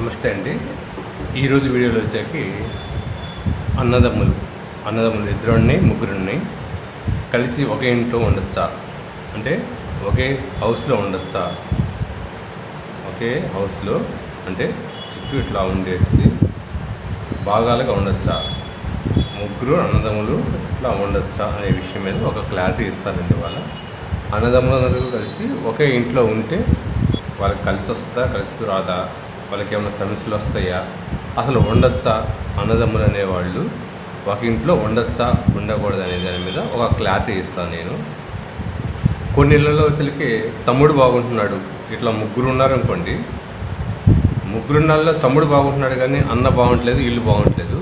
నమస్తే అండి. ఈరోజు వీడియోలో వచ్చాకి అన్నదమ్ములు ఇద్దరుని ముగ్గురుని కలిసి ఒకే ఇంట్లో ఉండొచ్చా, అంటే ఒకే హౌస్లో ఉండొచ్చా, ఒకే హౌస్లో అంటే చుట్టూ ఇట్లా ఉండేసి భాగాలుగా ఉండొచ్చా, ముగ్గురు అన్నదమ్ములు ఇట్లా ఉండొచ్చా అనే విషయం మీద ఒక క్లారిటీ ఇస్తానండి. వాళ్ళ అన్నదమ్ములందరూ కలిసి ఒకే ఇంట్లో ఉంటే వాళ్ళకి కలిసి వస్తుందా, కలిసి రాదా, వాళ్ళకి ఏమైనా సమస్యలు వస్తాయా, అసలు ఉండొచ్చా, అన్నదమ్ములు అనేవాళ్ళు ఒక ఇంట్లో ఉండొచ్చా ఉండకూడదు అనే దాని మీద ఒక క్లారిటీ ఇస్తాను నేను. కొన్ని ఇళ్ళల్లో వచ్చరికి తమ్ముడు బాగుంటున్నాడు, ఇట్లా ముగ్గురు ఉన్నారనుకోండి, ముగ్గురున్నల్లో తమ్ముడు బాగుంటున్నాడు కానీ అన్న బాగుంటలేదు, ఇల్లు బాగుంటలేదు.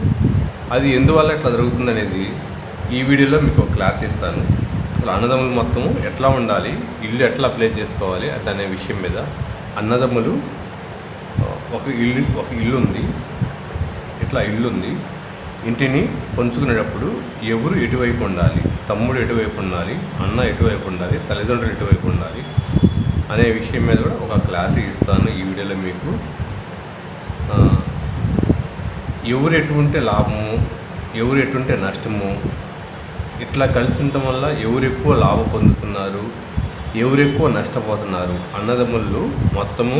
అది ఎందువల్ల ఇట్లా జరుగుతుంది అనేది ఈ వీడియోలో మీకు ఒక క్లారిటీ ఇస్తాను. అసలు అన్నదమ్ములు మొత్తం ఎట్లా ఉండాలి, ఇల్లు ఎట్లా ప్లేస్ చేసుకోవాలి అనే విషయం మీద. అన్నదమ్ములు ఒక ఇల్లు ఉంది, ఇట్లా ఇల్లు ఉంది, ఇంటిని పంచుకునేటప్పుడు ఎవరు ఎటువైపు ఉండాలి, తమ్ముడు ఎటువైపు ఉండాలి, అన్న ఎటువైపు ఉండాలి, తల్లిదండ్రులు ఎటువైపు ఉండాలి అనే విషయం మీద కూడా ఒక క్లారిటీ ఇస్తాను ఈ వీడియోలో మీకు. ఎవరు ఎటుంటే లాభము, ఎవరు ఎటుంటే నష్టము, ఇట్లా కలిసి ఉండటం వల్ల ఎవరు ఎక్కువ లాభం పొందుతున్నారు, ఎవరు ఎక్కువ నష్టపోతున్నారు, అన్నదమ్ముళ్ళు మొత్తము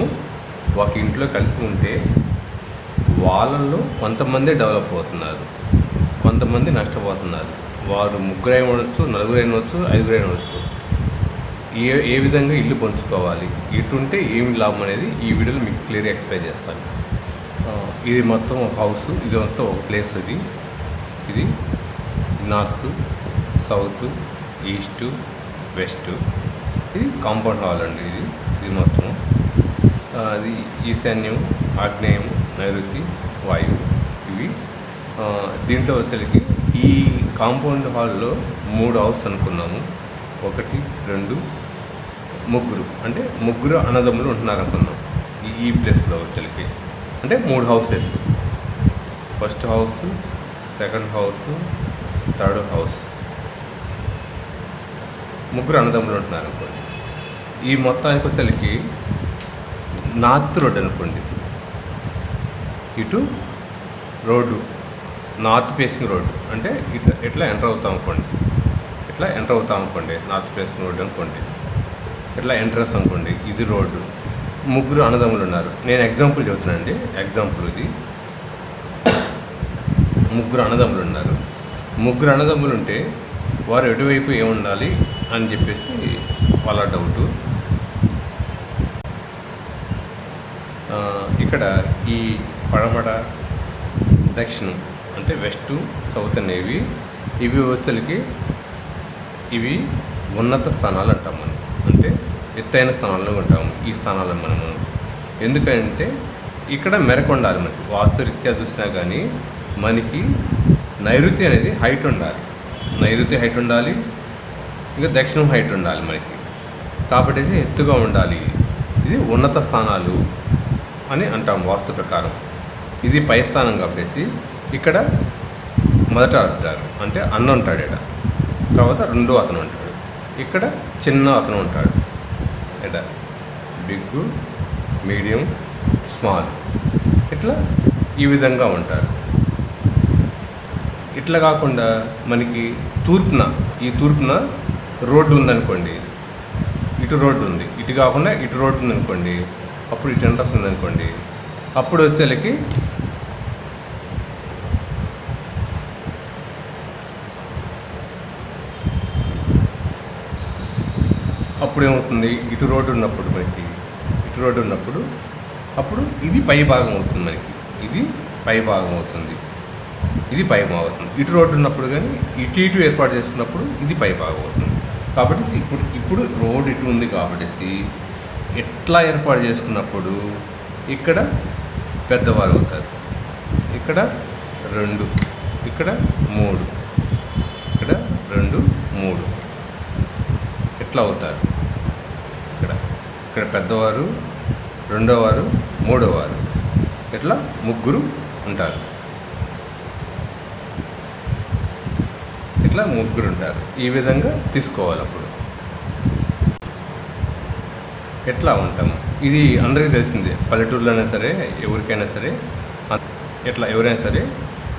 ఒక ఇంట్లో కలిసి ఉంటే వాళ్ళల్లో కొంతమంది డెవలప్ అవుతున్నారు, కొంతమంది నష్టపోతున్నారు. వారు ముగ్గురైన ఉండొచ్చు, నలుగురైన వచ్చు, ఐదుగురైన వచ్చు. ఏ విధంగా ఇల్లు పంచుకోవాలి, ఇటుంటే ఏమి లాభం అనేది ఈ వీడియోలో మీకు క్లియర్గా ఎక్స్ప్లెయిన్ చేస్తాను. ఇది మొత్తం ఒక హౌస్, ఇది మొత్తం ఒక ప్లేస్. ఇది నార్త్, సౌత్, ఈస్టు, వెస్ట్. ఇది కాంపౌండ్ హాల్ అండి. ఇది మొత్తం అది ఈశాన్యం, ఆగ్నేయం, నైరుతి, వాయువు. ఇవి దీంట్లో వచ్చేసరికి ఈ కాంపౌండ్ హాల్లో 3 హౌస్ అనుకున్నాము. 1, 2, 3 అంటే ముగ్గురు అన్నదమ్ములు ఉంటున్నారు అనుకున్నాం ఈ ప్లేస్లో వచ్చేసరికి. అంటే 3 houses, first house, second house, third house, ముగ్గురు అన్నదమ్ములు ఉంటున్నారు అనుకోండి. ఈ మొత్తానికి వచ్చేసరికి నార్త్ రోడ్ అనుకోండి, ఇటు రోడ్డు నార్త్ ఫేసింగ్ రోడ్డు, అంటే ఇట్లా ఎంటర్ అవుతాం అనుకోండి, నార్త్ ఫేసింగ్ రోడ్డు అనుకోండి, ఇట్లా ఎంట్రన్స్ అనుకోండి, ఇది రోడ్డు. ముగ్గురు అన్నదమ్ములు ఉన్నారు. నేను ఎగ్జాంపుల్ చెబుతున్నానండి, ఎగ్జాంపుల్ ఇది. ముగ్గురు అన్నదమ్ములు ఉన్నారు. ముగ్గురు అన్నదమ్ములు ఉంటే వారు ఎటువైపు ఏముండాలి అని చెప్పేసి వాళ్ళ డౌటు. ఇక్కడ ఈ పడమట, దక్షిణం అంటే వెస్ట్, సౌత్ అనేవి ఇవి వచ్చలకి ఇవి ఉన్నత స్థానాలు అంటాం మనం, అంటే ఎత్తైన స్థానాల్లో ఉంటాము ఈ స్థానాలను మనము. ఎందుకంటే ఇక్కడ మెరకు ఉండాలి, మనకి వాస్తురీత్యా చూసినా కానీ మనకి నైరుతి అనేది హైట్ ఉండాలి, నైరుతి హైట్ ఉండాలి, ఇంకా దక్షిణం హైట్ ఉండాలి మనకి. కాబట్టి ఎత్తుగా ఉండాలి. ఇది ఉన్నత స్థానాలు అని అంటాం వాస్తు ప్రకారం. ఇది పై స్థానం కాబట్టి ఇక్కడ మొదట అంటారు, అంటే అన్న ఉంటాడు, ఇక్కడ తర్వాత రెండో అతను ఉంటాడు, ఇక్కడ చిన్న అతను ఉంటాడు, ఇక్కడ బిగ్, మీడియం, స్మాల్, ఇట్లా ఈ విధంగా ఉంటారు. ఇట్లా కాకుండా మనకి ఈ తూర్పున రోడ్డు ఉందనుకోండి, ఇటు రోడ్డు ఉంది, ఇటు కాకుండా ఇటు రోడ్డు ఉందనుకోండి, అప్పుడు ఇటు ఎంట్రన్స్ ఉందనుకోండి, అప్పుడు వచ్చేలకి అప్పుడు ఏమవుతుంది, ఇటు రోడ్డు ఉన్నప్పుడు మనకి అప్పుడు ఇది పై భాగం అవుతుంది మనకి, ఇది పై భాగం అవుతుంది, ఇది పై భాగం అవుతుంది. ఇటు రోడ్డు ఉన్నప్పుడు కానీ ఇటు ఏర్పాటు చేసుకున్నప్పుడు ఇది పై భాగం అవుతుంది. కాబట్టి ఇప్పుడు రోడ్ ఇటు ఉంది కాబట్టి ఎట్లా ఏర్పాటు చేసుకున్నప్పుడు ఇక్కడ పెద్దవారు అవుతారు, ఇక్కడ 2, ఇక్కడ 3, ఇక్కడ 2, 3 ఎట్లా అవుతారు. ఇక్కడ పెద్దవారు, రెండోవారు, మూడోవారు, ఇట్లా ముగ్గురు ఉంటారు, ఇట్లా ముగ్గురు ఉంటారు. ఈ విధంగా తీసుకోవాలి. అప్పుడు ఎట్లా ఉంటాము, ఇది అందరికీ తెలిసిందే, పల్లెటూరులో అయినా సరే ఎవరికైనా సరే ఇట్లా ఎవరైనా సరే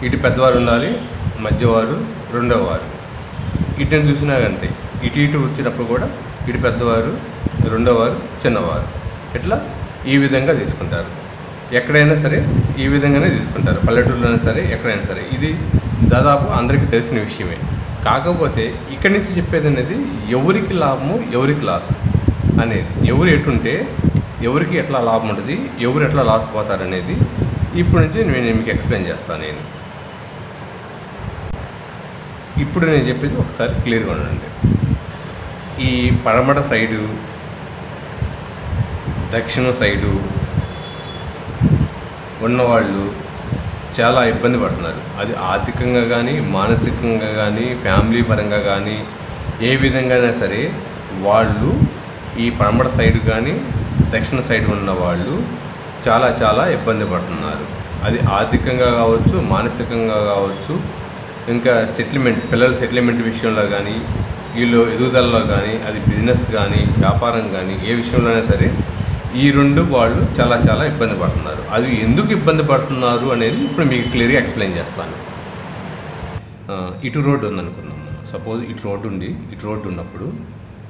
ఇటు పెద్దవారు ఉండాలి, మధ్యవారు, రెండవ వారు. ఇటుని చూసినా అంతే, ఇటు వచ్చినప్పుడు కూడా ఇటు పెద్దవారు, రెండవ వారు, చిన్నవారు, ఇట్లా ఈ విధంగా తీసుకుంటారు. ఎక్కడైనా సరే ఈ విధంగానే తీసుకుంటారు, పల్లెటూరులోనే సరే ఎక్కడైనా సరే. ఇది దాదాపు అందరికీ తెలిసిన విషయమే. కాకపోతే ఇక్కడి నుంచి చెప్పేది అనేది ఎవరికి లాభము ఎవరికి లాస్ అనేది, ఎవరు ఎటుంటే ఎవరికి ఎట్లా లాభం ఉంటుంది, ఎవరు ఎట్లా లాస్ పోతారనేది ఇప్పుడు నుంచి నేను మీకు ఎక్స్ప్లెయిన్ చేస్తాను. ఇప్పుడు నేను చెప్పేది ఒకసారి క్లియర్గా ఉండండి. ఈ పడమట సైడు, దక్షిణ సైడు ఉన్నవాళ్ళు చాలా ఇబ్బంది పడుతున్నారు. అది ఆర్థికంగా కానీ, మానసికంగా కానీ, ఫ్యామిలీ పరంగా కానీ, ఏ విధంగా అయినా సరే వాళ్ళు ఈ పడమట సైడు కానీ దక్షిణ సైడ్ ఉన్న వాళ్ళు చాలా చాలా ఇబ్బంది పడుతున్నారు. అది ఆర్థికంగా కావచ్చు, మానసికంగా కావచ్చు, ఇంకా సెటిల్మెంట్, పిల్లల సెటిల్మెంట్ విషయంలో కానీ, వీళ్ళు ఎదుగుదలలో కానీ, అది బిజినెస్ కానీ, వ్యాపారం కానీ, ఏ విషయంలోనైనా సరే ఈ రెండు వాళ్ళు చాలా చాలా ఇబ్బంది పడుతున్నారు. అది ఎందుకు ఇబ్బంది పడుతున్నారు అనేది ఇప్పుడు మీకు క్లియర్గా ఎక్స్ప్లెయిన్ చేస్తాను. ఇటు రోడ్డు ఉందనుకుందాం. సపోజ్ ఇటు రోడ్డు ఉన్నప్పుడు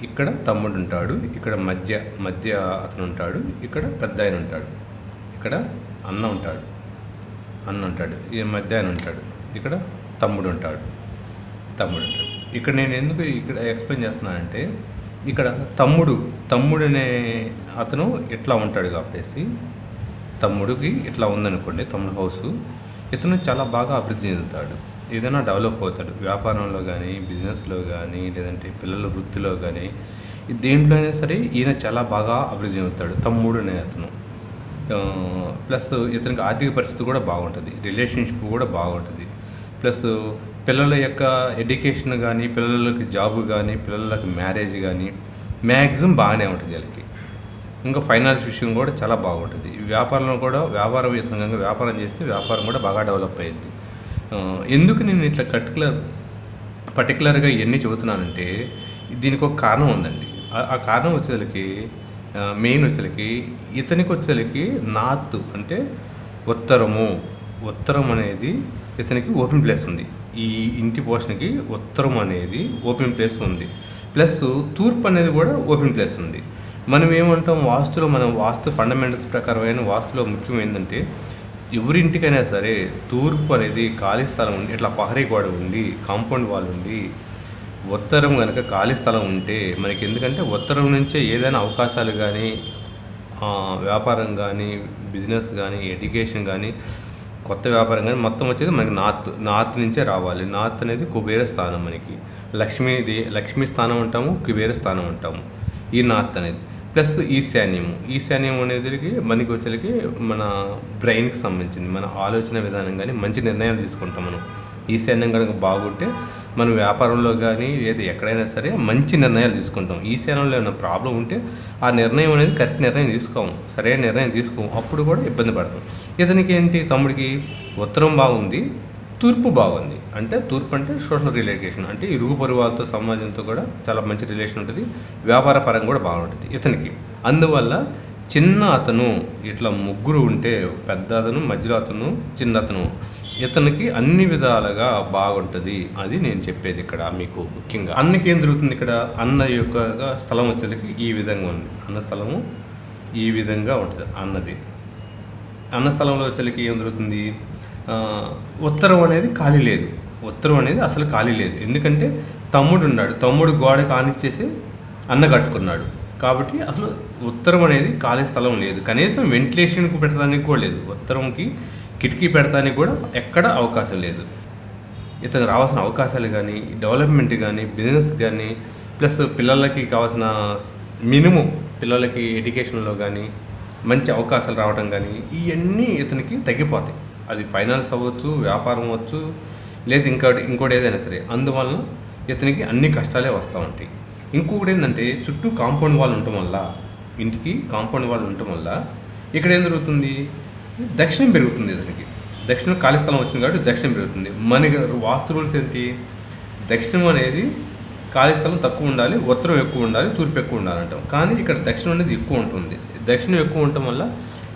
ఇక్కడ తమ్ముడు ఉంటాడు, ఇక్కడ మధ్య అతను ఉంటాడు, ఇక్కడ పెద్ద ఆయన ఉంటాడు, ఇక్కడ అన్న ఉంటాడు, ఈ మధ్య ఆయన ఉంటాడు, ఇక్కడ తమ్ముడు ఉంటాడు. ఇక్కడ నేను ఎందుకు ఇక్కడ ఎక్స్ప్లెయిన్ చేస్తున్నానంటే, ఇక్కడ తమ్ముడు అనే అతను ఇట్లా ఉంటాడు కాబట్టి, తమ్ముడికి ఇట్లా ఉందనుకోండి, తమ్ముడు హౌస్, ఇతను చాలా బాగా అభివృద్ధి చెందుతాడు, ఏదైనా డెవలప్ అవుతాడు, వ్యాపారంలో కానీ, బిజినెస్లో కానీ, లేదంటే పిల్లల వృత్తిలో కానీ, దేంట్లో అయినా సరే ఈయన చాలా బాగా అభివృద్ధి చెందుతాడు, తమ్ముడు అనే అతను. ప్లస్ ఇతనికి ఆర్థిక పరిస్థితి కూడా బాగుంటుంది, రిలేషన్షిప్ కూడా బాగుంటుంది. ప్లస్ పిల్లల యొక్క ఎడ్యుకేషన్ కానీ, పిల్లలకి జాబు కానీ, పిల్లలకి మ్యారేజ్ కానీ మ్యాక్సిమం బాగానే ఉంటుంది వీళ్ళకి. ఇంకా ఫైనాన్స్ విషయం కూడా చాలా బాగుంటుంది. వ్యాపారంలో కూడా వ్యాపారం చేస్తే వ్యాపారం కూడా బాగా డెవలప్ అయ్యింది. ఎందుకు నేను ఇట్లా పర్టికులర్గా ఇవన్నీ చెబుతున్నానంటే, దీనికి ఒక కారణం ఉందండి. ఆ కారణం వచ్చేసరికి మెయిన్ ఇతనికి వచ్చేసరికి నార్త్ అంటే ఉత్తరం అనేది ఇతనికి ఓపెన్ ప్లేస్ ఉంది. ఈ ఇంటి పోషణకి ఉత్తరం అనేది ఓపెన్ ప్లేస్ ఉంది. ప్లస్ తూర్పు అనేది కూడా ఓపెన్ ప్లేస్ ఉంది. మనం ఏమంటాం, వాస్తు ఫండమెంటల్స్ ప్రకారమైన వాస్తులో ముఖ్యం ఏంటంటే, ఎవరింటికైనా సరే తూర్పు అనేది ఖాళీ స్థలం ఉండి, ఇట్లా పహరీ గోడ ఉండి, కాంపౌండ్ వాల్ ఉండి, ఉత్తరం కనుక ఖాళీ స్థలం ఉంటే మనకి, ఎందుకంటే ఉత్తరం నుంచే ఏదైనా అవకాశాలు కానీ, వ్యాపారం కానీ, బిజినెస్ కానీ, ఎడ్యుకేషన్ కానీ, కొత్త వ్యాపారం కానీ మొత్తం వచ్చేది మనకి నార్త్ నుంచే రావాలి. నార్త్ అనేది కుబేర స్థానం, మనకి లక్ష్మీ స్థానం అంటాము, కుబేర స్థానం అంటాము ఈ నార్త్ అనేది. ప్లస్ ఈశాన్యం అనేది మనకి వచ్చేకి మన బ్రెయిన్కి సంబంధించింది, మన ఆలోచన విధానం కానీ, మంచి నిర్ణయాలు తీసుకుంటాం మనం. ఈశాన్యం కనుక బాగుంటే మనం వ్యాపారంలో కానీ లేదా ఎక్కడైనా సరే మంచి నిర్ణయాలు తీసుకుంటాం. ఈశాన్యంలో ఏమైనా ప్రాబ్లం ఉంటే ఆ నిర్ణయం అనేది కరెక్ట్ నిర్ణయం తీసుకోము, సరైన నిర్ణయం తీసుకోము, అప్పుడు కూడా ఇబ్బంది పడతాం. ఇతనికి ఏంటి, తమ్ముడికి ఉత్తరం బాగుంది, తూర్పు బాగుంది. అంటే తూర్పు అంటే సోషల్ రిలేషన్, అంటే ఇరుగు పొరుగు వాళ్ళతో, సమాజంతో కూడా చాలా మంచి రిలేషన్ ఉంటుంది, వ్యాపార పరంగా కూడా బాగుంటుంది ఇతనికి. అందువల్ల చిన్న అతను ఇట్లా ముగ్గురు ఉంటే, పెద్ద అతను, మధ్యలో అతను, చిన్న అతను, ఇతనికి అన్ని విధాలుగా బాగుంటుంది. అది నేను చెప్పేది ఇక్కడ మీకు ముఖ్యంగా. అన్నకి ఏం జరుగుతుంది, ఇక్కడ అన్న యొక్క స్థలం వచ్చేసరికి ఈ విధంగా ఉంది. అన్న స్థలము ఈ విధంగా ఉంటుంది. అన్న స్థలంలో వచ్చేసరికి ఏం జరుగుతుంది, ఉత్తరం అనేది ఖాళీ లేదు, అసలు ఖాళీ లేదు. ఎందుకంటే తమ్ముడు ఉన్నాడు, తమ్ముడు గోడ కానిచ్చేసి అన్న కట్టుకున్నాడు కాబట్టి అసలు ఉత్తరం అనేది ఖాళీ స్థలం లేదు. కనీసం వెంటిలేషన్కు పెట్టడానికి కూడా లేదు, ఉత్తరంకి కిటికీ పెడతానికి కూడా ఎక్కడ అవకాశం లేదు. ఇతను రావాల్సిన అవకాశాలు కానీ, డెవలప్మెంట్ కానీ, బిజినెస్ కానీ, ప్లస్ పిల్లలకి కావాల్సిన మినిమం, పిల్లలకి ఎడ్యుకేషన్లో కానీ మంచి అవకాశాలు రావడం కానీ, ఇవన్నీ ఇతనికి తగ్గిపోతాయి. అది ఫైనాన్స్ అవ్వచ్చు, వ్యాపారం అవ్వచ్చు, లేదా ఇంకోటి ఏదైనా సరే. అందువలన ఇతనికి అన్ని కష్టాలే వస్తూ ఉంటాయి. ఇంకొకటి ఏంటంటే, చుట్టూ కాంపౌండ్ వాల్ ఉండటం వల్ల, ఇంటికి కాంపౌండ్ వాల్ ఉండటం వల్ల ఇక్కడ ఏం జరుగుతుంది, దక్షిణం పెరుగుతుంది. ఇతనికి దక్షిణం ఖాళీ స్థలం వచ్చింది కాబట్టి దక్షిణం పెరుగుతుంది. మనకి వాస్తు రూల్స్ ఏంటి, దక్షిణం అనేది ఖాళీ స్థలం తక్కువ ఉండాలి, ఉత్తరం ఎక్కువ ఉండాలి, తూర్పు ఎక్కువ ఉండాలి అంటాం. కానీ ఇక్కడ దక్షిణం అనేది ఎక్కువ ఉంటుంది. దక్షిణం ఎక్కువ ఉండటం వల్ల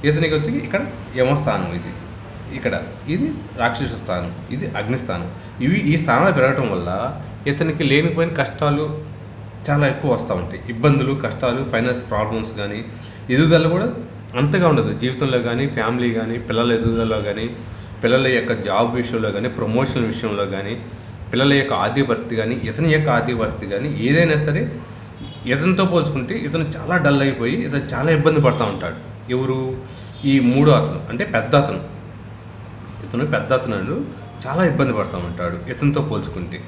ఇతనికి వచ్చి ఇక్కడ యమస్థానం, ఇది రాక్షస స్థానం, ఇది అగ్నిస్థానం. ఈ స్థానాలు పెరగటం వల్ల ఇతనికి లేనిపోయిన కష్టాలు చాలా ఎక్కువ వస్తూ ఉంటాయి. ఇబ్బందులు, కష్టాలు, ఫైనాన్స్ ప్రాబ్లమ్స్ కానీ, ఎదుగుదల కూడా అంతగా ఉండదు జీవితంలో కానీ, ఫ్యామిలీ కానీ, పిల్లల ఎదుగుదలలో కానీ, పిల్లల యొక్క జాబ్ విషయంలో కానీ, ప్రమోషన్ విషయంలో కానీ, పిల్లల యొక్క ఆర్థిక పరిస్థితి కానీ, ఇతని యొక్క ఆర్థిక పరిస్థితి కానీ, ఏదైనా సరే ఇతనితో పోల్చుకుంటే ఇతను చాలా డల్ అయిపోయి ఇతను చాలా ఇబ్బంది పడుతూ ఉంటాడు. ఎవరు? ఈ మూడో అతను, అంటే పెద్ద అతను. ఇతను పెద్ద అతను చాలా ఇబ్బంది పడుతూ ఉంటాడు ఇతనితో పోల్చుకుంటే.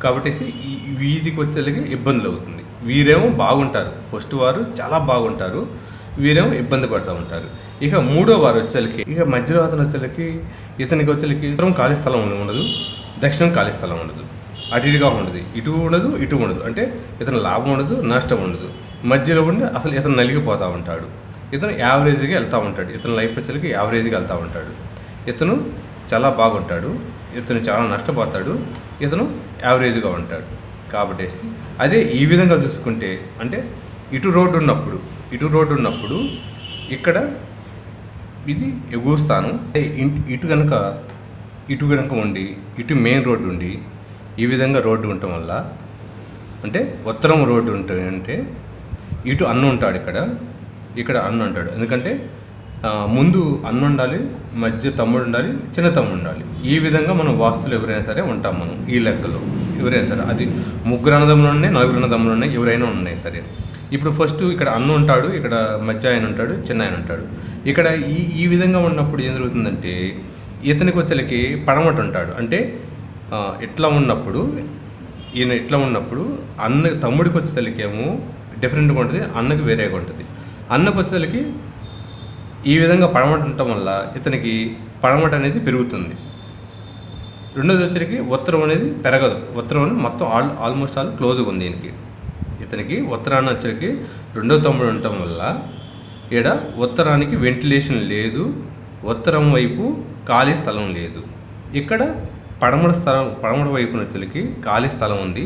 కాబట్టి ఈ వీధికి వచ్చేసరికి ఇబ్బందులు అవుతుంది. వీరేమో బాగుంటారు, ఫస్ట్ వారు చాలా బాగుంటారు, వీరేమో ఇబ్బంది పడుతూ ఉంటారు. ఇక మూడో వారు వచ్చేసరికి, ఇక మధ్యలో అతను వచ్చేసరికి ఇతనికి వచ్చేసరికి ఉత్తరం ఖాళీ స్థలం ఉండదు, దక్షిణం ఖాళీ స్థలం ఉండదు, అటు ఇటుగా ఉండదు, ఇటు ఉండదు ఇటు ఉండదు. అంటే ఇతను లాభం ఉండదు, నష్టం ఉండదు, మధ్యలో ఉండి అసలు ఇతను నలిగిపోతూ ఉంటాడు. ఇతను యావరేజ్గా వెళ్తూ ఉంటాడు, ఇతను లైఫ్ వచ్చేసరికి యావరేజ్గా వెళ్తూ ఉంటాడు. ఇతను చాలా బాగుంటాడు, ఇతను చాలా నష్టపోతాడు, ఇతను యావరేజ్గా ఉంటాడు. కాబట్టి అదే ఈ విధంగా చూసుకుంటే, అంటే ఇటు రోడ్డు ఉన్నప్పుడు ఇక్కడ ఇది ఎగువ స్థానం. ఇటు కనుక ఉండి ఇటు మెయిన్ రోడ్డు ఉండి ఈ విధంగా రోడ్డు ఉండటం వల్ల, అంటే ఉత్తరం రోడ్డు ఉంటుంది, అంటే ఇటు అన్న ఉంటాడు, ఇక్కడ అన్న ఉంటాడు. ఎందుకంటే ముందు అన్న ఉండాలి, మధ్య తమ్ముడు ఉండాలి, చిన్న తమ్ముడు ఉండాలి. ఈ విధంగా మనం వాస్తులు ఎవరైనా సరే ఉంటాం మనం ఈ లెక్కలో. ఎవరైనా సరే, అది ముగ్గురు అన్నదమ్ములు ఉన్నాయి, నలుగురు అన్నదమ్ములు ఉన్నాయి, ఎవరైనా ఉన్నాయి సరే. ఇప్పుడు ఫస్ట్ ఇక్కడ అన్న ఉంటాడు, ఇక్కడ మధ్య ఆయన ఉంటాడు, చిన్న ఆయన ఉంటాడు. ఇక్కడ ఈ విధంగా ఉన్నప్పుడు ఏం జరుగుతుందంటే, ఇతనికి వచ్చేసరికి పడమట ఉంటాడు. అంటే ఇట్లా ఉన్నప్పుడు అన్న తమ్ముడికి వచ్చేసరికి ఏమో డిఫరెంట్గా ఉంటుంది, అన్నకి వేరేగా ఉంటుంది. అన్నకు వచ్చేసరికి ఈ విధంగా పడమట ఉండటం వల్ల ఇతనికి పడమట అనేది పెరుగుతుంది. రెండోది వచ్చరికి ఉత్తరం అనేది పెరగదు, ఉత్తరం అనేది మొత్తం ఆల్మోస్ట్ క్లోజ్గా ఉంది. ఇతనికి ఉత్తరాన్ని వచ్చరికి రెండో తమ్ముడు ఉండటం వల్ల ఈడ ఉత్తరానికి వెంటిలేషన్ లేదు, ఉత్తరం వైపు ఖాళీ స్థలం లేదు. ఇక్కడ పడమట వైపున వచ్చరికి ఖాళీ స్థలం ఉంది.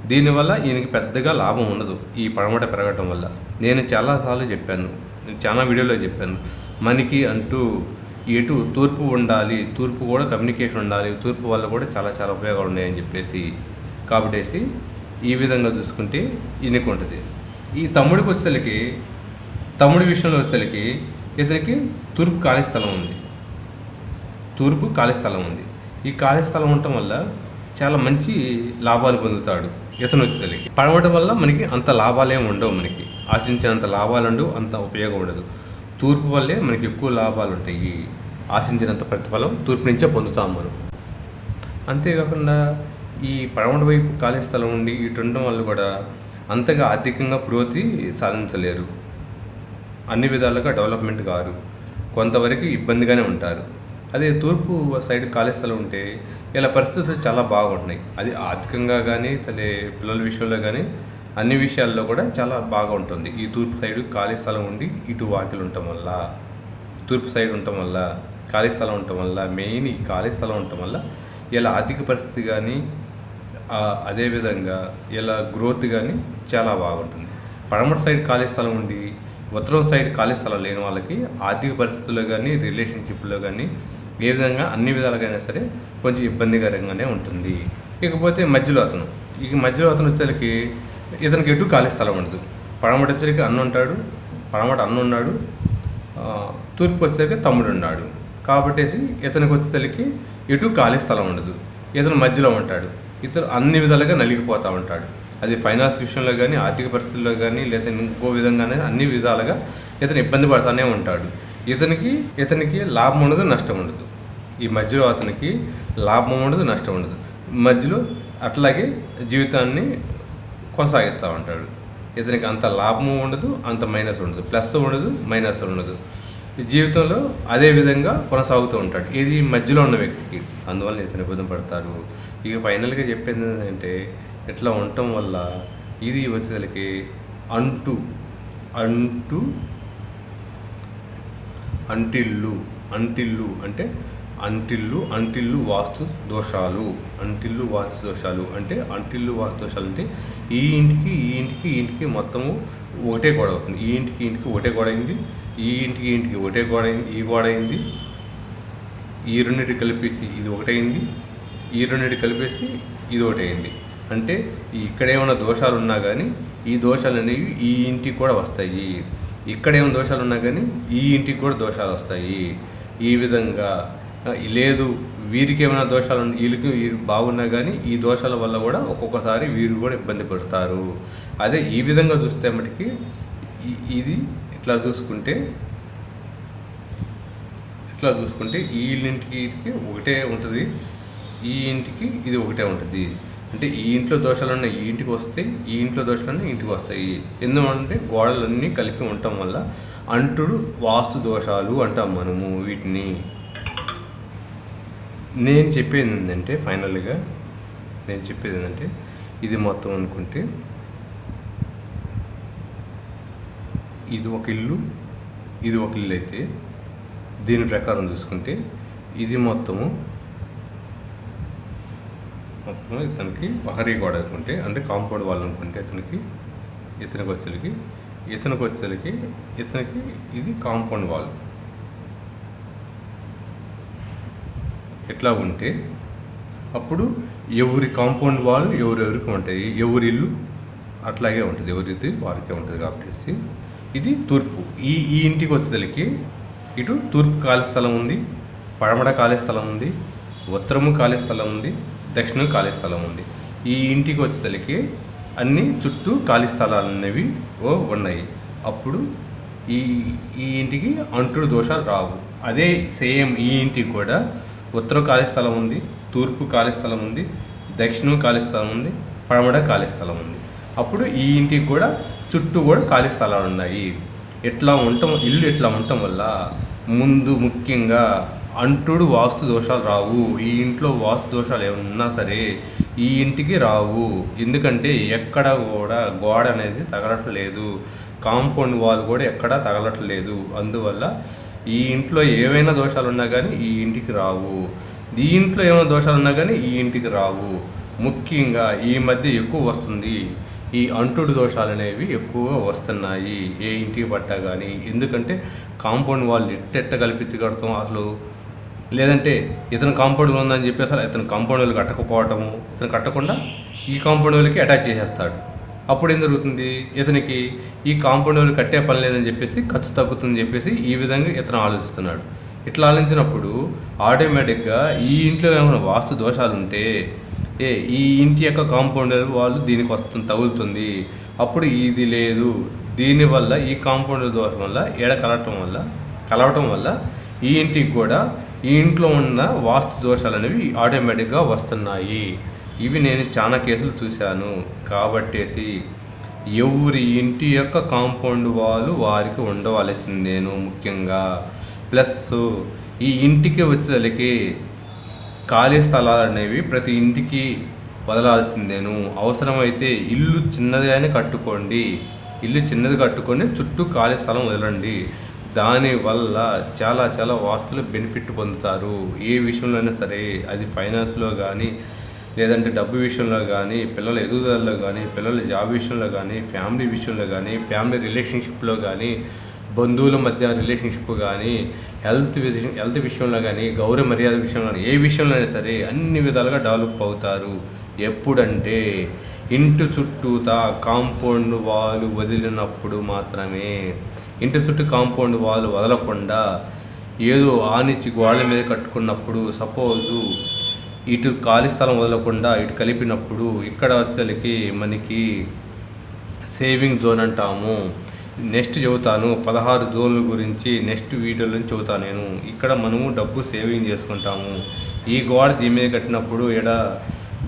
దీనివల్ల ఈయనకి పెద్దగా లాభం ఉండదు ఈ పడమట పెరగటం వల్ల. నేను చాలాసార్లు చెప్పాను, చాలా వీడియోలో చెప్పాను, మనకి అంటూ ఎటు తూర్పు ఉండాలి, తూర్పు కూడా కమ్యూనికేషన్ ఉండాలి, తూర్పు వల్ల కూడా చాలా చాలా ఉపయోగాలు ఉన్నాయని చెప్పేసి. కాబట్టి ఈ విధంగా చూసుకుంటే ఈయనకు ఉంటుంది. ఈ తమ్ముడికి వచ్చేసరికి, తమ్ముడి విషయంలో వచ్చేసరికి ఇతనికి తూర్పు ఖాళీ స్థలం ఉంది. ఈ ఖాళీ స్థలం ఉండటం వల్ల చాలా మంచి లాభాలు పొందుతాడు ఇతను వచ్చేసరికి. పడమట వల్ల మనకి అంత లాభాలు ఏమి ఉండవు, మనకి ఆశించినంత లాభాలు ఉండవు, అంత ఉపయోగం ఉండదు. తూర్పు వల్లే మనకి ఎక్కువ లాభాలు ఉంటాయి, ఆశించినంత ప్రతిఫలం తూర్పు నుంచే పొందుతాం మనం. అంతేకాకుండా ఈ పడమట వైపు ఖాళీ స్థలం ఉండి ఇటు ఉండడం వల్ల కూడా అంతగా ఆర్థికంగా పురోగతి సాధించలేరు, అన్ని విధాలుగా డెవలప్మెంట్ కారు, కొంతవరకు ఇబ్బందిగానే ఉంటారు. అదే తూర్పు సైడ్ ఖాళీ స్థలం ఉంటే ఇలా పరిస్థితులు చాలా బాగుంటున్నాయి. అది ఆర్థికంగా కానీ, పిల్లల విషయంలో కానీ, అన్ని విషయాల్లో కూడా చాలా బాగా ఉంటుంది. ఈ తూర్పు సైడ్ ఖాళీ స్థలం ఉండి ఇటు వాకిలు ఉండటం వల్ల, తూర్పు సైడ్ ఉండటం వల్ల, ఖాళీ స్థలం ఉండటం వల్ల, మెయిన్ ఈ ఖాళీ స్థలం ఉండటం వల్ల ఇలా ఆర్థిక పరిస్థితి కానీ, అదేవిధంగా ఇలా గ్రోత్ కానీ చాలా బాగుంటుంది. పడమట సైడ్ ఖాళీ స్థలం ఉండి ఉత్తరం సైడ్ ఖాళీ స్థలం లేని వాళ్ళకి ఆర్థిక పరిస్థితుల్లో కానీ, రిలేషన్షిప్లో కానీ, ఏ విధంగా అన్ని విధాలుగా సరే కొంచెం ఇబ్బందికరంగానే ఉంటుంది. ఇకపోతే మధ్యలో అతను వచ్చేసరికి ఇతనికి ఎటు ఖాళీ స్థలం ఉండదు. పడమట వచ్చేసరికి పడమట అన్న ఉన్నాడు, తూర్పుకి వచ్చేసరికి తమ్ముడు ఉన్నాడు. కాబట్టి ఇతనికి వచ్చేసరికి ఎటు ఖాళీ స్థలం ఉండదు, ఇతను మధ్యలో ఉంటాడు. ఇతను అన్ని విధాలుగా నలిగిపోతూ ఉంటాడు. అది ఫైనాన్స్ విషయంలో కానీ, ఆర్థిక పరిస్థితుల్లో కానీ, లేదా ఇంకో విధంగానే అన్ని విధాలుగా ఇతను ఇబ్బంది పడుతూనే ఉంటాడు. ఇతనికి లాభం ఉండదు, నష్టం ఉండదు. ఈ మధ్యలో అతనికి లాభం ఉండదు, నష్టం ఉండదు, మధ్యలో అట్లాగే జీవితాన్ని కొనసాగిస్తూ ఉంటాడు. ఇతనికి అంత లాభము ఉండదు, అంత మైనస్ ఉండదు, ప్లస్ ఉండదు, మైనస్ ఉండదు. జీవితంలో అదే విధంగా కొనసాగుతూ ఉంటాడు ఇది మధ్యలో ఉన్న వ్యక్తికి. అందువల్ల ఇతను ఇబ్బంది పడతారు. ఇక ఫైనల్గా చెప్పేది ఏంటంటే, ఇట్లా ఉండటం వల్ల ఇది వచ్చేసరికి అంటిల్లు అంటే అంటిల్లు వాస్తు దోషాలు. అంటే ఈ ఇంటికి మొత్తము ఒకటే గోడ అవుతుంది. ఈ ఇంటికి ఒకటే గోడ అయింది, ఈ ఇంటికి ఒకటే గోడ అయింది, ఈ గోడ అయింది. ఈ రెండింటికి కలిపేసి ఇది ఒకటైంది, ఈ రెండింటికి కలిపేసి ఇది ఒకటైంది. అంటే ఇక్కడ ఏమైనా దోషాలు ఉన్నా కానీ ఈ దోషాలు అనేవి ఈ ఇంటికి కూడా వస్తాయి. ఇక్కడ ఏమైనా దోషాలు ఉన్నా కానీ ఈ ఇంటికి కూడా దోషాలు వస్తాయి. ఈ విధంగా లేదు వీరికి ఏమైనా దోషాలు వీళ్ళకి బాగున్నా కానీ ఈ దోషాల వల్ల కూడా ఒక్కొక్కసారి వీరు కూడా ఇబ్బంది పడతారు. అదే ఈ విధంగా చూస్తే మటుకి ఇది ఇట్లా చూసుకుంటే ఈ ఇంటికి ఒకటే ఉంటుంది, ఈ ఇంటికి ఇది ఒకటే ఉంటుంది. అంటే ఈ ఇంట్లో దోషాలన్నీ ఈ ఇంటికి వస్తాయి, ఈ ఇంట్లో దోషాలన్నీ ఇంటికి వస్తాయి. ఎందుకంటే గోడలన్నీ కలిపి ఉండటం వల్ల అంటుడు వాస్తు దోషాలు అంటాం మనము వీటిని. నేను చెప్పేది ఏంటంటే ఫైనల్గా ఇది మొత్తం అనుకుంటే ఇది ఒక ఇల్లు అయితే దీని ప్రకారం చూసుకుంటే ఇది మొత్తము ఇతనికి పహరీ గోడ అనుకుంటే, అంటే కాంపౌండ్ వాల్ అనుకుంటే ఇతనికి వచ్చేసరికి ఇది కాంపౌండ్ వాల్. ఎట్లా ఉంటే అప్పుడు ఎవరి కాంపౌండ్ వాల్ ఎవరెవరికి ఉంటాయి, ఎవరి ఇల్లు అట్లాగే ఉంటుంది, ఎవరిది వారికే ఉంటుంది. కాబట్టి ఇది తూర్పు. ఈ ఇంటికి వచ్చేసరికి ఇటు తూర్పు ఖాళీ స్థలం ఉంది, పడమర ఖాళీ స్థలం ఉంది, ఉత్తరము ఖాళీ స్థలం ఉంది, దక్షిణం ఖాళీ స్థలం ఉంది. ఈ ఇంటికి వచ్చేసరికి అన్ని చుట్టూ ఖాళీ స్థలాలు అనేవి ఉన్నాయి. అప్పుడు ఈ ఇంటికి అంటుడు దోషాలు రావు. అదే సేమ్ ఈ ఇంటికి కూడా ఉత్తరం ఖాళీ స్థలం ఉంది, తూర్పు ఖాళీ స్థలం ఉంది, దక్షిణం ఖాళీ స్థలం ఉంది, పడమర ఖాళీ స్థలం ఉంది. అప్పుడు ఈ ఇంటికి కూడా చుట్టూ కూడా ఖాళీ స్థలాలు ఉన్నాయి. ఇల్లు ఇట్లా ఉండటం వల్ల ముందు ముఖ్యంగా అంటుడు వాస్తు దోషాలు రావు. ఈ ఇంట్లో వాస్తు దోషాలు ఏమన్నా సరే ఈ ఇంటికి రావు. ఎందుకంటే ఎక్కడ కూడా గోడ అనేది తగలట్లేదు, కాంపౌండ్ వాల్ కూడా ఎక్కడా తగలట్లేదు. అందువల్ల ఈ ఇంట్లో ఏవైనా దోషాలు ఉన్నా కానీ ఈ ఇంటికి రావు. ఈ ఇంట్లో ఏమైనా దోషాలు ఉన్నా కానీ ఈ ఇంటికి రావు. ముఖ్యంగా ఈ మధ్య ఎక్కువ వస్తుంది, ఈ అంటుడు దోషాలు అనేవి ఎక్కువగా వస్తున్నాయి ఏ ఇంటికి పట్టా కానీ. ఎందుకంటే కాంపౌండ్ వాళ్ళు ఎట్ట కల్పించి కడతాం అసలు, లేదంటే ఇతను కాంపౌండ్ ఉందని చెప్పి అసలు ఇతను కాంపౌండ్ వాళ్ళు కట్టకపోవటము, ఇతను కట్టకుండా ఈ కాంపౌండ్ వాళ్ళకి అటాచ్ చేసేస్తాడు. అప్పుడు ఏం జరుగుతుంది, ఇతనికి ఈ కాంపౌండ్ వాళ్ళు కట్టే పని లేదని చెప్పేసి ఖర్చు తగ్గుతుందని చెప్పేసి ఈ విధంగా ఇతను ఆలోచిస్తున్నాడు. ఇట్లా ఆలోచించినప్పుడు ఆటోమేటిక్గా ఈ ఇంట్లో ఏమైనా వాస్తు దోషాలు ఉంటే ఈ ఇంటి యొక్క కాంపౌండ్ వాళ్ళు దీనికి తగులుతుంది. అప్పుడు ఇది లేదు, దీనివల్ల ఈ కాంపౌండ్ దోషం వల్ల కలవటం వల్ల ఈ ఇంటికి కూడా ఈ ఇంట్లో ఉన్న వాస్తు దోషాలు అనేవి ఆటోమేటిక్గా వస్తున్నాయి. ఇవి నేను చాలా కేసులు చూశాను. కాబట్టేసి ఎవరి ఇంటి యొక్క కాంపౌండ్ వాళ్ళు వారికి ఉండవలసిందేను ముఖ్యంగా. ప్లస్ ఈ ఇంటికి వచ్చేసరికి ఖాళీ స్థలాలు అనేవి ప్రతి ఇంటికి వదలాల్సిందేను. అవసరమైతే ఇల్లు చిన్నదిగానే కట్టుకోండి, చుట్టూ ఖాళీ స్థలం వదలండి. దానివల్ల చాలా చాలా వాస్తులు బెనిఫిట్ పొందుతారు. ఏ విషయంలో అయినా సరే, అది ఫైనాన్స్లో కానీ, లేదంటే డబ్బు విషయంలో కానీ, పిల్లల ఎదుగుదలలో కానీ, పిల్లల జాబ్ విషయంలో కానీ, ఫ్యామిలీ విషయంలో కానీ, ఫ్యామిలీ రిలేషన్షిప్లో కానీ, బంధువుల మధ్య రిలేషన్షిప్ కానీ, హెల్త్ విషయంలో కానీ, గౌరవ మర్యాద విషయంలో కానీ, ఏ విషయంలో అయినా సరే అన్ని విధాలుగా డెవలప్ అవుతారు. ఎప్పుడంటే ఇంటి చుట్టూతా కాంపౌండ్ వాల్ వదిలినప్పుడు మాత్రమే. ఇంటి చుట్టూ కాంపౌండ్ వాల్ వదలకుండా ఏదో ఆనిచ్చి గోడల మీద కట్టుకున్నప్పుడు, సపోజు ఇటు ఖాళీ స్థలం వదలకుండా ఇటు కలిపినప్పుడు ఇక్కడ వచ్చేసరికి మనకి సేవింగ్ జోన్ అంటాము. నెక్స్ట్ చెబుతాను 16 జోన్ల గురించి నెక్స్ట్ వీడియోలో చెబుతాను నేను. ఇక్కడ మనము డబ్బు సేవింగ్ చేసుకుంటాము. ఈ గోడ దీని మీద కట్టినప్పుడు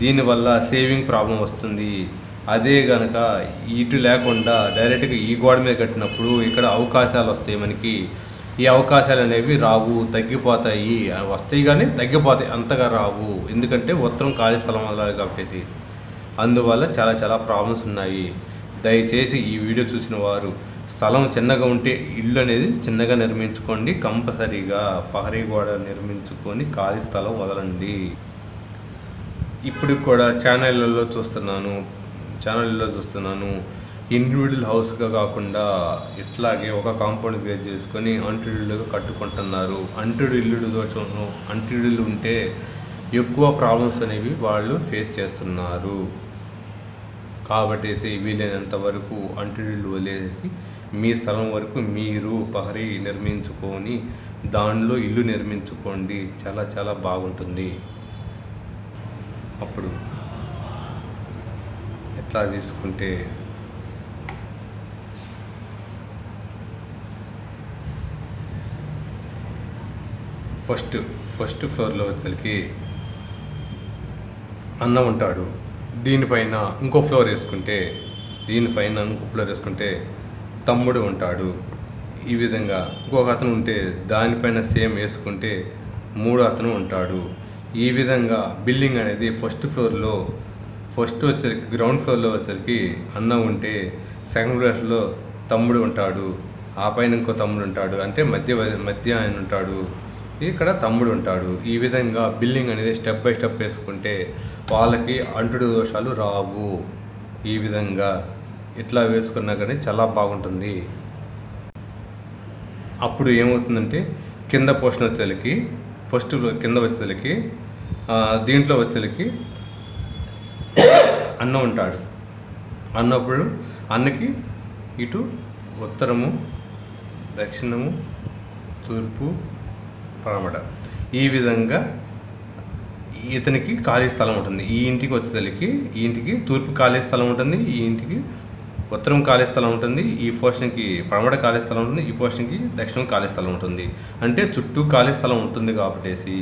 దీనివల్ల సేవింగ్ ప్రాబ్లం వస్తుంది. అదే కనుక ఇటు లేకుండా డైరెక్ట్గా ఈ గోడ మీద కట్టినప్పుడు ఇక్కడ అవకాశాలు వస్తాయి మనకి. ఈ అవకాశాలు అనేవి రావు, తగ్గిపోతాయి. వస్తాయి కానీ తగ్గిపోతాయి, అంతగా రావు. ఎందుకంటే ఉత్తరం ఖాళీ స్థలం వల్ల కాబట్టి. అందువల్ల చాలా చాలా ప్రాబ్లమ్స్ ఉన్నాయి. దయచేసి ఈ వీడియో చూసిన వారు స్థలం చిన్నగా ఉంటే ఇల్లు అనేది చిన్నగా నిర్మించుకోండి. కంపల్సరీగా పహరీ గోడ నిర్మించుకొని ఖాళీ స్థలం వదలండి. ఇప్పుడు కూడా ఛానళ్ళలో చూస్తున్నాను ఇండివిజువల్ హౌస్గా కాకుండా ఇట్లాగే ఒక కాంపౌండ్ బేస్ చేసుకొని అంటుడిల్లుగా కట్టుకుంటున్నారు. అంటుడిల్లుడు దోషము, అంటుడిల్లు ఉంటే ఎక్కువ ప్రాబ్లమ్స్ అనేవి వాళ్ళు ఫేస్ చేస్తున్నారు. కాబట్టి వీలైనంత వరకు అంటుడిల్లు వదిలేసి మీ స్థలం వరకు మీరు ప్రహరీ నిర్మించుకొని దానిలో ఇల్లు నిర్మించుకోండి. చాలా చాలా బాగుంటుంది. అప్పుడు ఎట్లా తీసుకుంటే ఫస్ట్ ఫ్లోర్లో వచ్చేసరికి అన్న ఉంటాడు. దీనిపైన ఇంకో ఫ్లోర్ వేసుకుంటే తమ్ముడు ఉంటాడు. ఈ విధంగా ఇంకొక అతను ఉంటే దానిపైన సేమ్ వేసుకుంటే మూడో అతను ఉంటాడు. ఈ విధంగా బిల్డింగ్ అనేది ఫస్ట్ వచ్చేసరికి గ్రౌండ్ ఫ్లోర్లో వచ్చేసరికి అన్న ఉంటే సెకండ్ ఫ్లోర్లో తమ్ముడు ఉంటాడు. ఆ పైన ఇంకో తమ్ముడు ఉంటాడు. అంటే మధ్య ఆయన ఉంటాడు. ఇక్కడ తమ్ముడు ఉంటాడు. ఈ విధంగా బిల్డింగ్ అనేది స్టెప్ బై స్టెప్ వేసుకుంటే వాళ్ళకి అంటుడు దోషాలు రావు. ఈ విధంగా ఇట్లా వేసుకున్నా కానీ చాలా బాగుంటుంది. అప్పుడు ఏమవుతుందంటే కింద పోర్షన్ వచ్చేసరికి ఫస్ట్ కింద వచ్చేసరికి దీంట్లో వచ్చేసరికి అన్న ఉంటాడు. అన్నప్పుడు అన్నకి ఇటు ఉత్తరము, దక్షిణము, తూర్పు, పడమట ఈ విధంగా ఇతనికి ఖాళీ స్థలం ఉంటుంది. ఈ ఇంటికి వచ్చేసరికి ఈ ఇంటికి తూర్పు ఖాళీ స్థలం ఉంటుంది, ఈ ఇంటికి ఉత్తరం ఖాళీ స్థలం ఉంటుంది, ఈ పోర్షన్కి పడమట ఖాళీ స్థలం ఉంటుంది, ఈ పోర్షన్కి దక్షిణం ఖాళీ స్థలం ఉంటుంది. అంటే చుట్టూ ఖాళీ స్థలం ఉంటుంది కాబట్టి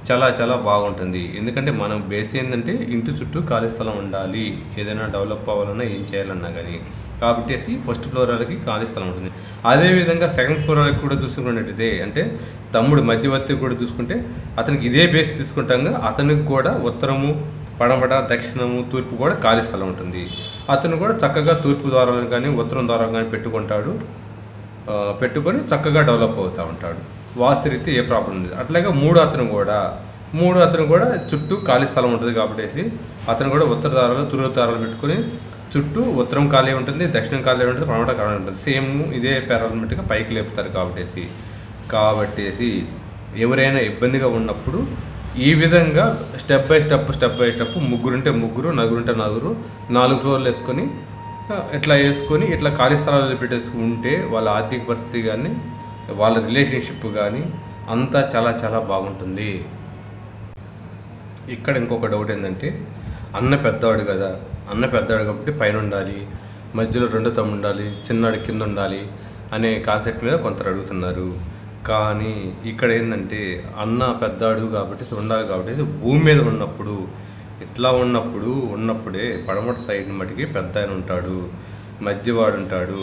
చాలా చాలా బాగుంటుంది. ఎందుకంటే మనం బేస్ ఏంటంటే ఇంటి చుట్టూ ఖాళీ స్థలం ఉండాలి. ఏదైనా డెవలప్ అవ్వాలన్నా ఏం చేయాలన్నా కానీ కాబట్టి ఫస్ట్ ఫ్లోర్ వాళ్ళకి ఖాళీ స్థలం ఉంటుంది. అదేవిధంగా సెకండ్ ఫ్లోర్ వాళ్ళకి కూడా చూసుకున్నట్టయితే అంటే తమ్ముడు మధ్యవర్తి కూడా చూసుకుంటే అతనికి ఇదే బేస్ తీసుకుంటాగా అతనికి కూడా ఉత్తరము, పడమట, దక్షిణము, తూర్పు కూడా ఖాళీ స్థలం ఉంటుంది. అతను కూడా చక్కగా తూర్పు ద్వారాలను కానీ ఉత్తరం ద్వారాలను కానీ పెట్టుకొని చక్కగా డెవలప్ అవుతూ ఉంటాడు. వాస్తురీత్యా ఏ ప్రాబ్లం లేదు. అట్లాగే మూడో అతను కూడా చుట్టూ ఖాళీ స్థలం ఉంటుంది కాబట్టి అతను కూడా ఉత్తర దారాలు, తూర్పు దారాలు పెట్టుకొని చుట్టూ ఉత్తరం ఖాళీ ఉంటుంది, దక్షిణం ఖాళీ ఉంటుంది, పడమట ఖాళీ ఉంటుంది. సేమ్ ఇదే పారామీటర్గా పైకి లేపుతారు కాబట్టి ఎవరైనా ఇబ్బందిగా ఉన్నప్పుడు ఈ విధంగా స్టెప్ బై స్టెప్ ముగ్గురుంటే ముగ్గురు, నలుగురుంటే నలుగురు, 4 ఫ్లోర్లు వేసుకొని ఇట్లా ఖాళీ స్థలాలు పెట్టేసుకుంటే వాళ్ళ ఆర్థిక పరిస్థితి కానీ వాళ్ళ రిలేషన్షిప్ కానీ అంతా చాలా చాలా బాగుంటుంది. ఇక్కడ ఇంకొక డౌట్ ఏంటంటే అన్న పెద్దవాడు కాబట్టి పైన ఉండాలి, మధ్యలో 2 తమ్ముడు ఉండాలి, చిన్నాడు కింద ఉండాలి అనే కాన్సెప్ట్ మీద కొందరు అడుగుతున్నారు. కానీ ఇక్కడ ఏంటంటే అన్న పెద్దాడు కాబట్టి ఉండాలి కాబట్టి భూమి మీద ఉన్నప్పుడే పడమట సైడ్ మటుకి పెద్ద ఆయన ఉంటాడు, మధ్యవాడు ఉంటాడు,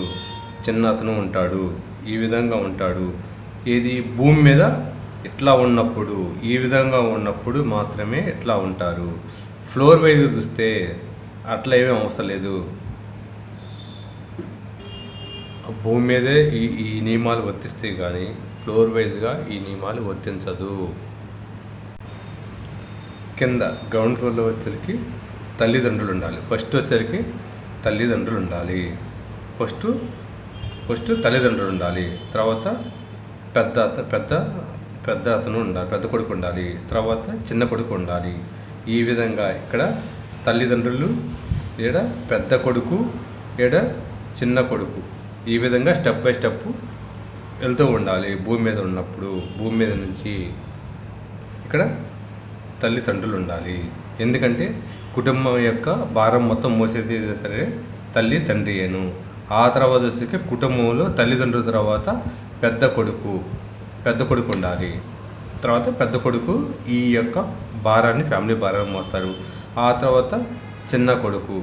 చిన్న అతను ఉంటాడు. ఈ విధంగా ఉంటాడు. ఏది భూమి మీద ఈ విధంగా ఉన్నప్పుడు మాత్రమే ఇట్లా ఉంటారు. ఫ్లోర్ వైజ్గా చూస్తే అట్లా ఏమీ అవసరం లేదు. భూమి మీదే ఈ నియమాలు వర్తిస్తాయి కానీ ఫ్లోర్ వైజ్గా ఈ నియమాలు వర్తించదు. కింద గ్రౌండ్ ఫ్లోర్లో వచ్చరికి తల్లిదండ్రులు ఉండాలి. ఫస్ట్ తల్లిదండ్రులు ఉండాలి. తర్వాత పెద్ద అతను ఉండాలి, పెద్ద కొడుకు ఉండాలి, తర్వాత చిన్న కొడుకు ఉండాలి. ఈ విధంగా ఇక్కడ తల్లిదండ్రులు, ఈడ పెద్ద కొడుకు, ఈడ చిన్న కొడుకు, ఈ విధంగా స్టెప్ బై స్టెప్ వెళ్తూ ఉండాలి. భూమి మీద ఉన్నప్పుడు భూమి మీద నుంచి ఇక్కడ తల్లిదండ్రులు ఉండాలి. ఎందుకంటే కుటుంబం యొక్క భారం మొత్తం మోసేది సరే తల్లి తండ్రియేను. ఆ తర్వాత వచ్చేసి కుటుంబంలో తల్లిదండ్రుల తర్వాత పెద్ద కొడుకు ఉండాలి. తర్వాత పెద్ద కొడుకు ఈ యొక్క ఫ్యామిలీ భారాన్ని మోస్తాడు. ఆ తర్వాత చిన్న కొడుకు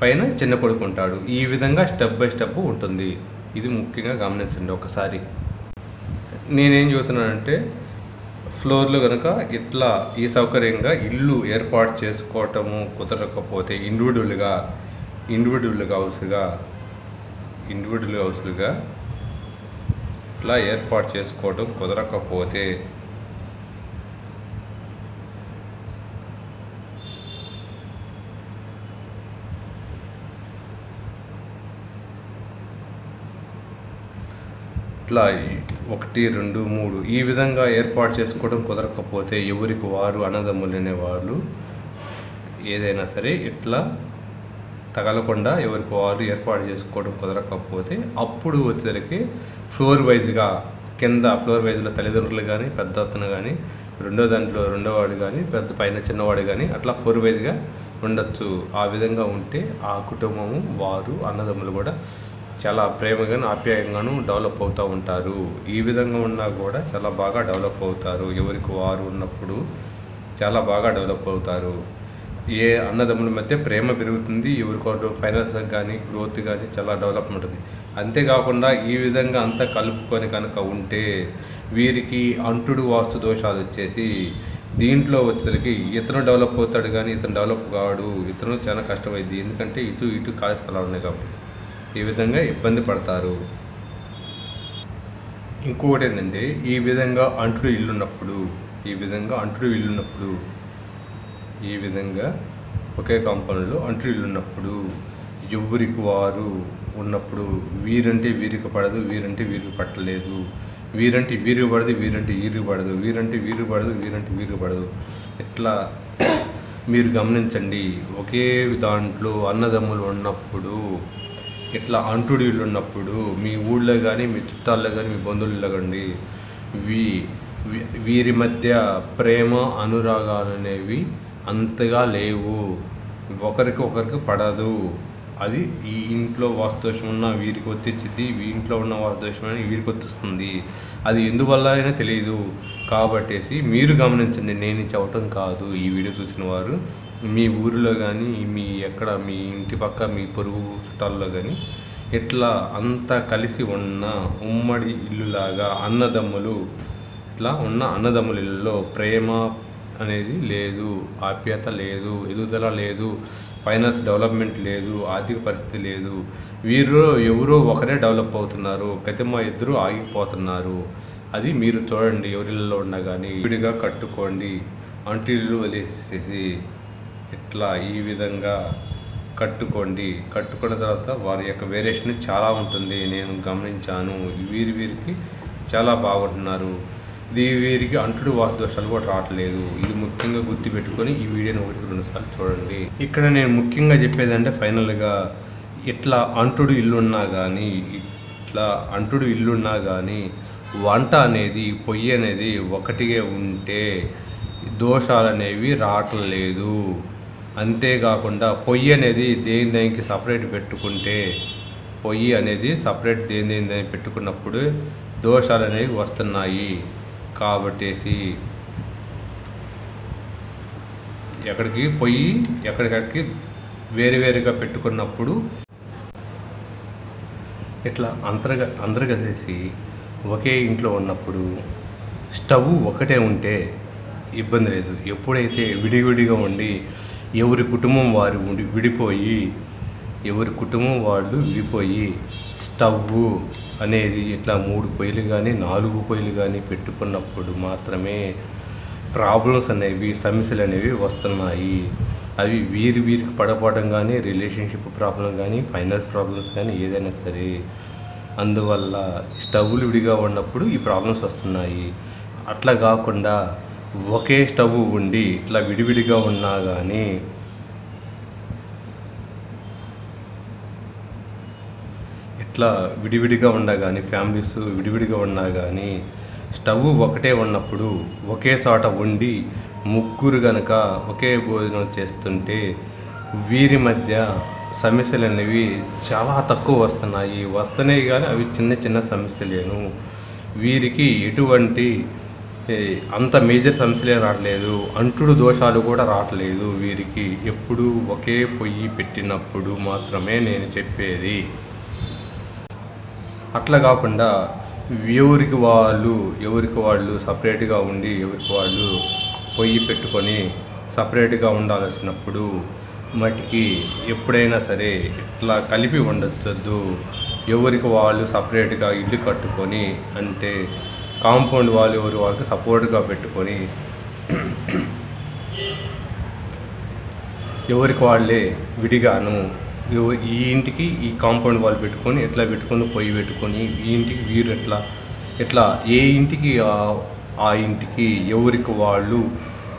పైన చిన్న కొడుకు ఉంటాడు. ఈ విధంగా స్టెప్ బై స్టెప్ ఉంటుంది. ఇది ముఖ్యంగా గమనించండి. ఒకసారి నేనేం చెబుతున్నానంటే ఫ్లోర్లో కనుక ఇట్లా ఈ సౌకర్యంగా ఇల్లు ఏర్పాటు చేసుకోవటము కుదరకపోతే ఇండివిజువల్ హౌస్లుగా ఇట్లా ఏర్పాటు చేసుకోవడం కుదరకపోతే ఇట్లా 1, 2, 3 ఈ విధంగా ఏర్పాటు చేసుకోవడం కుదరకపోతే ఎవరికి వారు అన్నదమ్ములనే వాళ్ళు ఏదైనా సరే ఇట్లా తగలకుండా ఎవరికి వారు ఏర్పాటు చేసుకోవడం కుదరకపోతే అప్పుడు వచ్చేసరికి ఫ్లోర్ వైజ్గా కింద ఫ్లోర్ వైజ్లో తల్లిదండ్రులు కానీ పెద్ద అతను కానీ రెండో దాంట్లో రెండోవాడు కానీ పెద్ద పైన చిన్నవాడు కానీ అట్లా ఫ్లోర్ వైజ్గా ఉండొచ్చు. ఆ విధంగా ఉంటే ఆ కుటుంబము వారు అన్నదమ్ములు కూడా చాలా ప్రేమగాను ఆప్యాయంగాను డెవలప్ అవుతూ ఉంటారు. ఈ విధంగా ఉన్నా కూడా చాలా బాగా డెవలప్ అవుతారు. ఎవరికి వారు ఉన్నప్పుడు చాలా బాగా డెవలప్ అవుతారు. ఏ అన్నదమ్ముల మధ్య ప్రేమ పెరుగుతుంది. ఎవరికొకరు ఫైనాన్స్ కానీ గ్రోత్ కానీ చాలా డెవలప్ ఉంటుంది. అంతేకాకుండా ఈ విధంగా అంతా కలుపుకొని కనుక ఉంటే వీరికి అంటుడు వాస్తు దోషాలు వచ్చేసి దీంట్లో వచ్చేసరికి ఇతను డెవలప్ అవుతాడు కానీ ఇతను డెవలప్ కాడు. ఇతను చాలా కష్టమైంది. ఎందుకంటే ఇటు ఖాళీ స్థలాలు ఉన్నాయి కాబట్టి ఈ విధంగా ఇబ్బంది పడతారు. ఇంకొకటి ఏంటంటే ఈ విధంగా అంటుడు ఇల్లున్నప్పుడు ఈ విధంగా ఒకే కాంపౌండ్లో అంటుడు ఇల్లున్నప్పుడు ఎవరికి వారు ఉన్నప్పుడు వీరంటే వీరికి పడదు, వీరంటే వీరికి పట్టలేదు, వీరంటే వీరికి పడదు, వీరంటే వీరికి పడదు, వీరంటే వీరికి పడదు, వీరంటే వీరికి పడదు. ఇట్లా మీరు గమనించండి. ఒకే దాంట్లో అన్నదమ్ములు ఉన్నప్పుడు ఇట్లా అంటుడు ఇల్లు ఉన్నప్పుడు మీ ఊళ్ళో కానీ మీ చుట్టాల్లో కానీ మీ బంధువుల్లో కానీ వీరి మధ్య ప్రేమ అనురాగాలు అనేవి అంతగా లేవు. ఒకరికి పడదు. అది ఈ ఇంట్లో వాస్తుదోషం ఉన్న వీరికి వచ్చేది, ఈ ఇంట్లో ఉన్న వాస్తుదోషం అని వీరికి వచ్చేస్తుంది. అది ఎందువల్ల అయినా తెలియదు. కాబట్టేసి మీరు గమనించండి. నేను చెప్పటం కాదు. ఈ వీడియో చూసిన వారు మీ ఊరిలో కానీ మీ ఇంటి పక్క మీ పొరుగు చుట్టాల్లో కానీ ఇట్లా అంతా కలిసి ఉన్న ఉమ్మడి ఇల్లులాగా అన్నదమ్ములు ఇట్లా ఉన్న అన్నదమ్ముల ఇళ్ళలో ప్రేమ అనేది లేదు, ఆప్యాయత లేదు, ఎదుగుదల లేదు, ఫైనాన్స్ డెవలప్మెంట్ లేదు, ఆర్థిక పరిస్థితి లేదు. వీరు ఎవరో ఒకరే డెవలప్ అవుతున్నారు, గతిమ ఇద్దరు ఆగిపోతున్నారు. అది మీరు చూడండి. ఎవరిళ్ళలో ఉన్నా కానీ విడిగా కట్టుకోండి. అంటు ఇల్లు వదిలేసేసి ఇట్లా ఈ విధంగా కట్టుకున్న తర్వాత వారి యొక్క వేరియేషన్ చాలా ఉంటుంది. నేను గమనించాను. వీరికి చాలా బాగుంటున్నారు. వీరికి అంటుడు వాస్తు దోషాలు కూడా రావట్లేదు. ఇది ముఖ్యంగా గుర్తుపెట్టుకొని ఈ వీడియోని 1-2 సార్లు చూడండి. ఇక్కడ నేను ముఖ్యంగా చెప్పేదంటే ఫైనల్గా ఇట్లా అంటుడు ఇల్లున్నా కానీ వంట అనేది పొయ్యి అనేది ఒకటిగా ఉంటే దోషాలు అనేవి రావట్లేదు. అంతేకాకుండా పొయ్యి అనేది దేనికి సపరేట్ పెట్టుకుంటే దేని పెట్టుకున్నప్పుడు దోషాలు అనేవి వస్తున్నాయి. కాబట్టేసి ఎక్కడికి వేరువేరుగా పెట్టుకున్నప్పుడు ఇట్లా అందరు కలిసి ఒకే ఇంట్లో ఉన్నప్పుడు స్టవ్ ఒకటే ఉంటే ఇబ్బంది లేదు. ఎప్పుడైతే విడివిడిగా ఉండి ఎవరి కుటుంబం వాళ్ళు విడిపోయి స్టవ్ అనేది ఇట్లా 3 పొయ్యిలు కానీ 4 పొయ్యిలు కానీ పెట్టుకున్నప్పుడు మాత్రమే ప్రాబ్లమ్స్ అనేవి సమస్యలు అనేవి వస్తున్నాయి. అవి వీరికి పడపోవడం కానీ రిలేషన్షిప్ ప్రాబ్లం కానీ ఫైనాన్స్ ప్రాబ్లమ్స్ కానీ ఏదైనా సరే అందువల్ల స్టవ్లు విడిగా ఉన్నప్పుడు ఈ ప్రాబ్లమ్స్ వస్తున్నాయి. అట్లా కాకుండా ఒకే స్టవ్ ఉండి ఇట్లా విడివిడిగా ఉన్నా కానీ ఫ్యామిలీస్ విడివిడిగా ఉన్నా కానీ స్టవ్ ఒకటే ఉన్నప్పుడు ఒకే చోట ఉండి ముగ్గురు గనక ఒకే భోజనం చేస్తుంటే వీరి మధ్య సమస్యలు అనేవి చాలా తక్కువ వస్తున్నాయి కానీ అవి చిన్న సమస్యలేను. వీరికి ఎటువంటి అంత మేజర్ సమస్యలే రావట్లేదు. అంటుడు దోషాలు కూడా రావట్లేదు. వీరికి ఎప్పుడు ఒకే పొయ్యి పెట్టినప్పుడు మాత్రమే నేను చెప్పేది. అట్లా కాకుండా ఎవరికి వాళ్ళు సపరేట్గా ఉండి ఎవరికి వాళ్ళు పొయ్యి పెట్టుకొని సపరేట్గా ఉండాల్సినప్పుడు మట్టికి ఎప్పుడైనా సరే ఇట్లా కలిపి ఉండొద్దు. ఎవరికి వాళ్ళు సపరేట్గా ఇల్లు కట్టుకొని అంటే కాంపౌండ్ వాళ్ళు వాళ్ళకి సపోర్ట్గా పెట్టుకొని ఎవరికి వాళ్ళే విడిగాను ఈ ఇంటికి ఈ కాంపౌండ్ వాల్ పెట్టుకొని ఎట్లా పెట్టుకొని పొయ్యి పెట్టుకొని ఈ ఇంటికి వీరు ఎట్లా ఏ ఇంటికి ఆ ఇంటికి ఎవరికి వాళ్ళు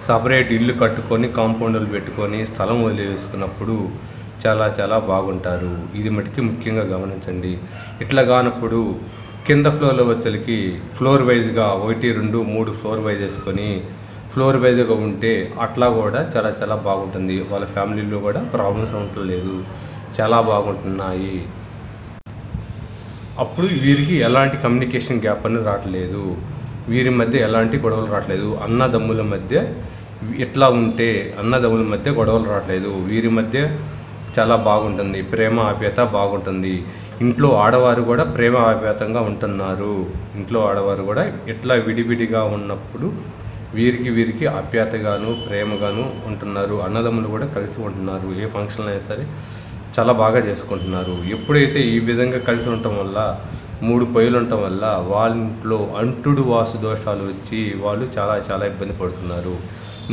సపరేట్ ఇల్లు కట్టుకొని కాంపౌండ్లు పెట్టుకొని స్థలం వదిలేసుకున్నప్పుడు చాలా చాలా బాగుంటారు. ఇది మటుకి ముఖ్యంగా గమనించండి. ఇట్లా కానప్పుడు కింద ఫ్లోర్లో వచ్చేసరికి ఫ్లోర్ వైజ్గా 1, 2, 3 ఫ్లోర్ వైజ్ వేసుకొని ఫ్లోర్ వైజ్గా ఉంటే అట్లా కూడా చాలా చాలా బాగుంటుంది. వాళ్ళ ఫ్యామిలీలో కూడా ప్రాబ్లమ్స్ ఉండలేదు, చాలా బాగుంటున్నాయి. అప్పుడు వీరికి ఎలాంటి కమ్యూనికేషన్ గ్యాప్ అనేది రావట్లేదు, వీరి మధ్య ఎలాంటి గొడవలు రావట్లేదు. అన్నదమ్ముల మధ్య ఎట్లా ఉంటే అన్నదమ్ముల మధ్య గొడవలు రావట్లేదు, వీరి మధ్య చాలా బాగుంటుంది, ప్రేమ ఆప్యాయత బాగుంటుంది. ఇంట్లో ఆడవారు కూడా ప్రేమ ఆప్యాయతంగా ఉంటున్నారు. ఇంట్లో ఆడవారు కూడా ఎట్లా విడివిడిగా ఉన్నప్పుడు వీరికి ఆప్యాయతగాను ప్రేమగాను ఉంటున్నారు. అన్నదమ్ములు కూడా కలిసి ఉంటున్నారు. ఏ ఫంక్షన్ అయినా సరే చాలా బాగా చేసుకుంటున్నారు. ఎప్పుడైతే ఈ విధంగా కలిసి ఉండటం వల్ల 3 పొయ్యిలు ఉండటం వల్ల వాళ్ళ ఇంట్లో అంటుడు వాసు దోషాలు వచ్చి వాళ్ళు చాలా చాలా ఇబ్బంది పడుతున్నారు.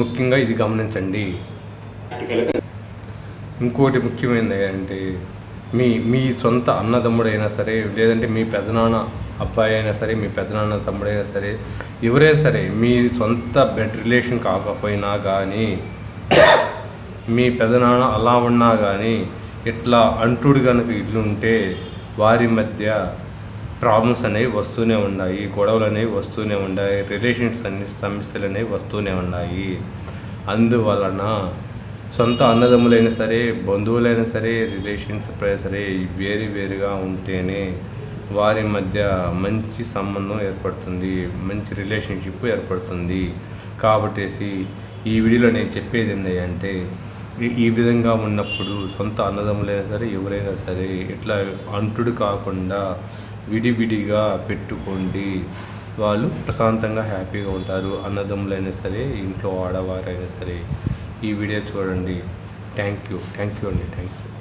ముఖ్యంగా ఇది గమనించండి. ఇంకోటి ముఖ్యమైనది అంటే మీ సొంత అన్నదమ్ముడైనా సరే, లేదంటే మీ పెదనాన్న అబ్బాయి అయినా సరే, మీ పెదనాన్న తమ్ముడైనా సరే, ఎవరైనా సరే మీ సొంత బ్లడ్ రిలేషన్ కాకపోయినా కానీ, మీ పెదనాన్న అలా ఉన్నా కానీ ఇట్లా అంటుడు కనుక ఇల్లు ఉంటే వారి మధ్య ప్రాబ్లమ్స్ అనేవి వస్తూనే ఉన్నాయి, గొడవలు అనేవి వస్తూనే ఉన్నాయి, రిలేషన్స్ సమస్యలు అనేవి వస్తూనే ఉన్నాయి. అందువలన సొంత అన్నదమ్ములైనా సరే, బంధువులైనా సరే, రిలేషన్స్ సరే వేరుగా ఉంటేనే వారి మధ్య మంచి సంబంధం ఏర్పడుతుంది, మంచి రిలేషన్షిప్ ఏర్పడుతుంది. కాబట్టి ఈ వీడియోలో నేను చెప్పేది ఏంటంటే ఈ విధంగా ఉన్నప్పుడు సొంత అన్నదమ్ములైనా సరే ఎవరైనా సరే ఇట్లా అంటుడు కాకుండా విడివిడిగా పెట్టుకోండి, వాళ్ళు ప్రశాంతంగా హ్యాపీగా ఉంటారు. అన్నదమ్ములైనా సరే, ఇంట్లో ఆడవారైనా సరే. ఈ వీడియో చూడండి. థ్యాంక్ యూ అండి. Thank you.